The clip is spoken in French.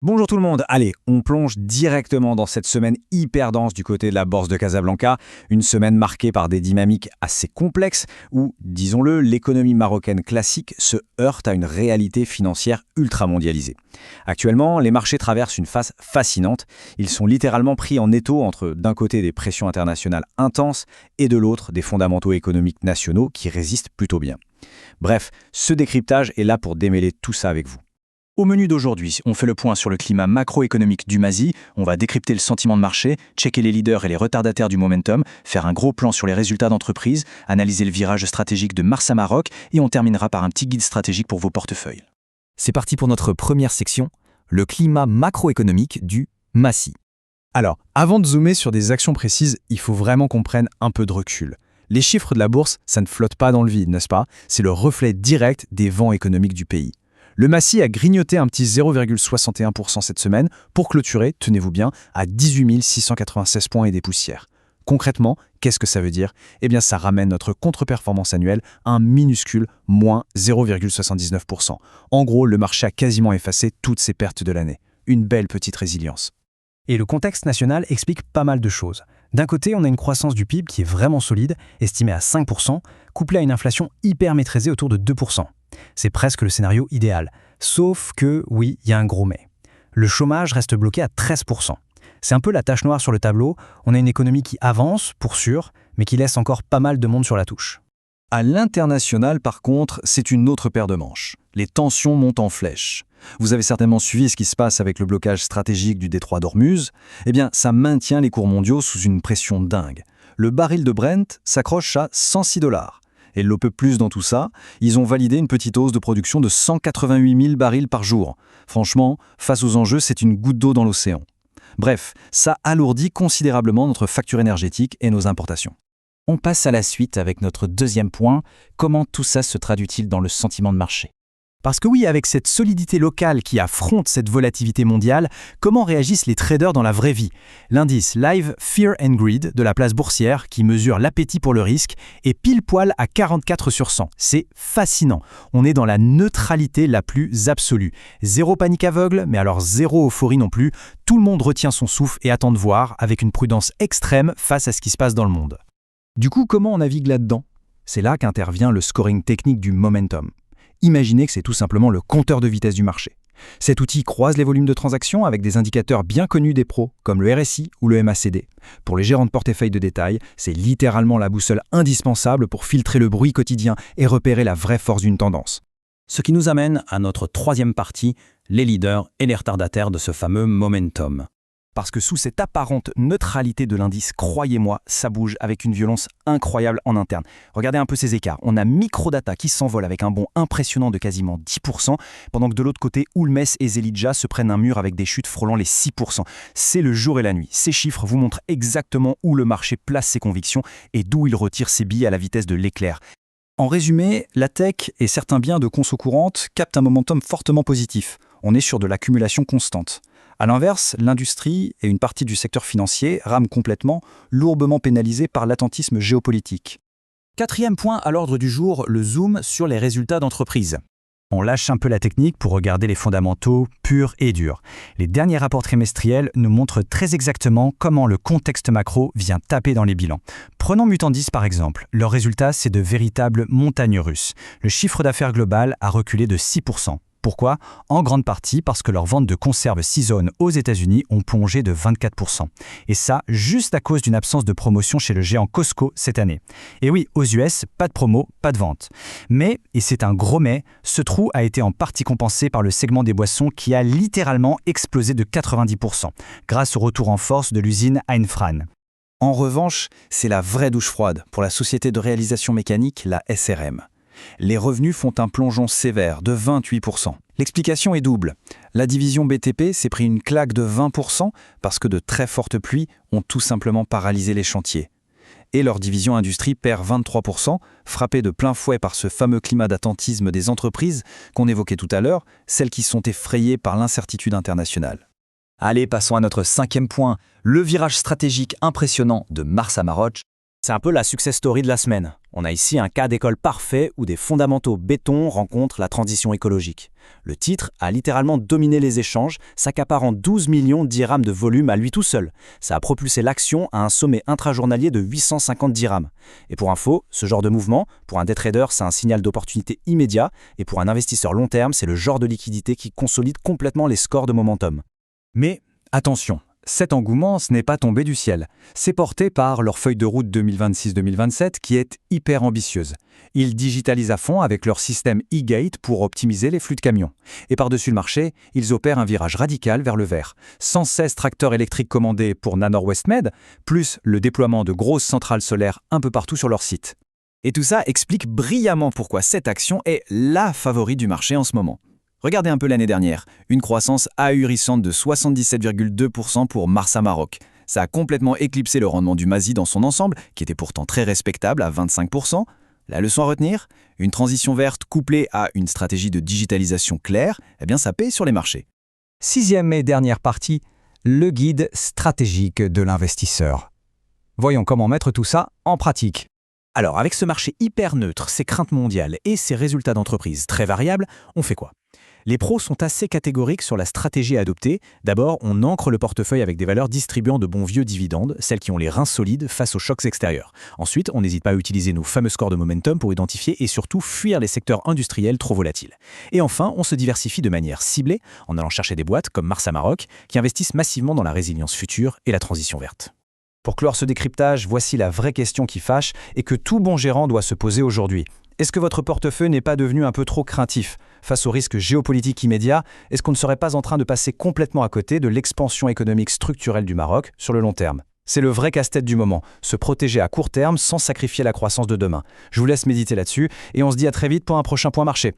Bonjour tout le monde, allez, on plonge directement dans cette semaine hyper dense du côté de la Bourse de Casablanca, une semaine marquée par des dynamiques assez complexes où, disons-le, l'économie marocaine classique se heurte à une réalité financière ultra mondialisée. Actuellement, les marchés traversent une phase fascinante, ils sont littéralement pris en étau entre d'un côté des pressions internationales intenses et de l'autre des fondamentaux économiques nationaux qui résistent plutôt bien. Bref, ce décryptage est là pour démêler tout ça avec vous. Au menu d'aujourd'hui, on fait le point sur le climat macroéconomique du MASI, on va décrypter le sentiment de marché, checker les leaders et les retardataires du momentum, faire un gros plan sur les résultats d'entreprise, analyser le virage stratégique de Mars à Maroc et on terminera par un petit guide stratégique pour vos portefeuilles. C'est parti pour notre première section, le climat macroéconomique du MASI. Alors, avant de zoomer sur des actions précises, il faut vraiment qu'on prenne un peu de recul. Les chiffres de la bourse, ça ne flotte pas dans le vide, n'est-ce pas? C'est le reflet direct des vents économiques du pays. Le MASI a grignoté un petit 0,61% cette semaine pour clôturer, tenez-vous bien, à 18 696 points et des poussières. Concrètement, qu'est-ce que ça veut dire? Eh bien, ça ramène notre contre-performance annuelle à un minuscule moins 0,79%. En gros, le marché a quasiment effacé toutes ses pertes de l'année. Une belle petite résilience. Et le contexte national explique pas mal de choses. D'un côté, on a une croissance du PIB qui est vraiment solide, estimée à 5%, couplée à une inflation hyper maîtrisée autour de 2%. C'est presque le scénario idéal. Sauf que, oui, il y a un gros mais. Le chômage reste bloqué à 13%. C'est un peu la tache noire sur le tableau. On a une économie qui avance, pour sûr, mais qui laisse encore pas mal de monde sur la touche. À l'international, par contre, c'est une autre paire de manches. Les tensions montent en flèche. Vous avez certainement suivi ce qui se passe avec le blocage stratégique du détroit d'Ormuz. Eh bien, ça maintient les cours mondiaux sous une pression dingue. Le baril de Brent s'accroche à 106 $. Et l'OPEP+, dans tout ça, ils ont validé une petite hausse de production de 188 000 barils par jour. Franchement, face aux enjeux, c'est une goutte d'eau dans l'océan. Bref, ça alourdit considérablement notre facture énergétique et nos importations. On passe à la suite avec notre deuxième point, comment tout ça se traduit-il dans le sentiment de marché? Parce que oui, avec cette solidité locale qui affronte cette volatilité mondiale, comment réagissent les traders dans la vraie vie? L'indice Live Fear and Greed de la place boursière, qui mesure l'appétit pour le risque, est pile poil à 44 sur 100. C'est fascinant. On est dans la neutralité la plus absolue. Zéro panique aveugle, mais alors zéro euphorie non plus. Tout le monde retient son souffle et attend de voir, avec une prudence extrême face à ce qui se passe dans le monde. Du coup, comment on navigue là-dedans? C'est là qu'intervient le scoring technique du momentum. Imaginez que c'est tout simplement le compteur de vitesse du marché. Cet outil croise les volumes de transactions avec des indicateurs bien connus des pros, comme le RSI ou le MACD. Pour les gérants de portefeuille de détail, c'est littéralement la boussole indispensable pour filtrer le bruit quotidien et repérer la vraie force d'une tendance. Ce qui nous amène à notre troisième partie, les leaders et les retardataires de ce fameux momentum. Parce que sous cette apparente neutralité de l'indice, croyez-moi, ça bouge avec une violence incroyable en interne. Regardez un peu ces écarts. On a Microdata qui s'envole avec un bond impressionnant de quasiment 10%, pendant que de l'autre côté, Oulmes et Zelidja se prennent un mur avec des chutes frôlant les 6%. C'est le jour et la nuit. Ces chiffres vous montrent exactement où le marché place ses convictions et d'où il retire ses billes à la vitesse de l'éclair. En résumé, la tech et certains biens de conso courante captent un momentum fortement positif. On est sur de l'accumulation constante. A l'inverse, l'industrie et une partie du secteur financier rament complètement, lourdement pénalisés par l'attentisme géopolitique. Quatrième point à l'ordre du jour, le zoom sur les résultats d'entreprise. On lâche un peu la technique pour regarder les fondamentaux purs et durs. Les derniers rapports trimestriels nous montrent très exactement comment le contexte macro vient taper dans les bilans. Prenons Mutandis par exemple. Leur résultat, c'est de véritables montagnes russes. Le chiffre d'affaires global a reculé de 6%. Pourquoi? En grande partie parce que leurs ventes de conserves Season aux États-Unis ont plongé de 24%. Et ça, juste à cause d'une absence de promotion chez le géant Costco cette année. Et oui, aux US, pas de promo, pas de vente. Mais, et c'est un gros mais, ce trou a été en partie compensé par le segment des boissons qui a littéralement explosé de 90%, grâce au retour en force de l'usine Heinfran. En revanche, c'est la vraie douche froide pour la société de réalisation mécanique, la SRM. Les revenus font un plongeon sévère de 28%. L'explication est double. La division BTP s'est pris une claque de 20% parce que de très fortes pluies ont tout simplement paralysé les chantiers. Et leur division industrie perd 23%, frappée de plein fouet par ce fameux climat d'attentisme des entreprises qu'on évoquait tout à l'heure, celles qui sont effrayées par l'incertitude internationale. Allez, passons à notre cinquième point, le virage stratégique impressionnant de Mars à Maroc. C'est un peu la success story de la semaine. On a ici un cas d'école parfait où des fondamentaux béton rencontrent la transition écologique. Le titre a littéralement dominé les échanges, s'accaparant 12 millions de dirhams de volume à lui tout seul. Ça a propulsé l'action à un sommet intrajournalier de 850 dirhams. Et pour info, ce genre de mouvement, pour un day trader, c'est un signal d'opportunité immédiat, et pour un investisseur long terme, c'est le genre de liquidité qui consolide complètement les scores de momentum. Mais attention, cet engouement, ce n'est pas tombé du ciel. C'est porté par leur feuille de route 2026-2027 qui est hyper ambitieuse. Ils digitalisent à fond avec leur système e-gate pour optimiser les flux de camions. Et par-dessus le marché, ils opèrent un virage radical vers le vert. 116 tracteurs électriques commandés pour Nanor Westmed, plus le déploiement de grosses centrales solaires un peu partout sur leur site. Et tout ça explique brillamment pourquoi cette action est la favorite du marché en ce moment. Regardez un peu l'année dernière, une croissance ahurissante de 77,2% pour Marsa Maroc. Ça a complètement éclipsé le rendement du Mazi dans son ensemble, qui était pourtant très respectable à 25%. La leçon à retenir, une transition verte couplée à une stratégie de digitalisation claire, eh bien ça paye sur les marchés. 6e et dernière partie, le guide stratégique de l'investisseur. Voyons comment mettre tout ça en pratique. Alors, avec ce marché hyper neutre, ses craintes mondiales et ses résultats d'entreprise très variables, on fait quoi ? Les pros sont assez catégoriques sur la stratégie à adopter. D'abord, on ancre le portefeuille avec des valeurs distribuant de bons vieux dividendes, celles qui ont les reins solides face aux chocs extérieurs. Ensuite, on n'hésite pas à utiliser nos fameux scores de momentum pour identifier et surtout fuir les secteurs industriels trop volatiles. Et enfin, on se diversifie de manière ciblée en allant chercher des boîtes comme Marsa Maroc qui investissent massivement dans la résilience future et la transition verte. Pour clore ce décryptage, voici la vraie question qui fâche et que tout bon gérant doit se poser aujourd'hui. Est-ce que votre portefeuille n'est pas devenu un peu trop craintif ? Face aux risques géopolitiques immédiats, est-ce qu'on ne serait pas en train de passer complètement à côté de l'expansion économique structurelle du Maroc sur le long terme ? C'est le vrai casse-tête du moment, se protéger à court terme sans sacrifier la croissance de demain. Je vous laisse méditer là-dessus et on se dit à très vite pour un prochain point marché.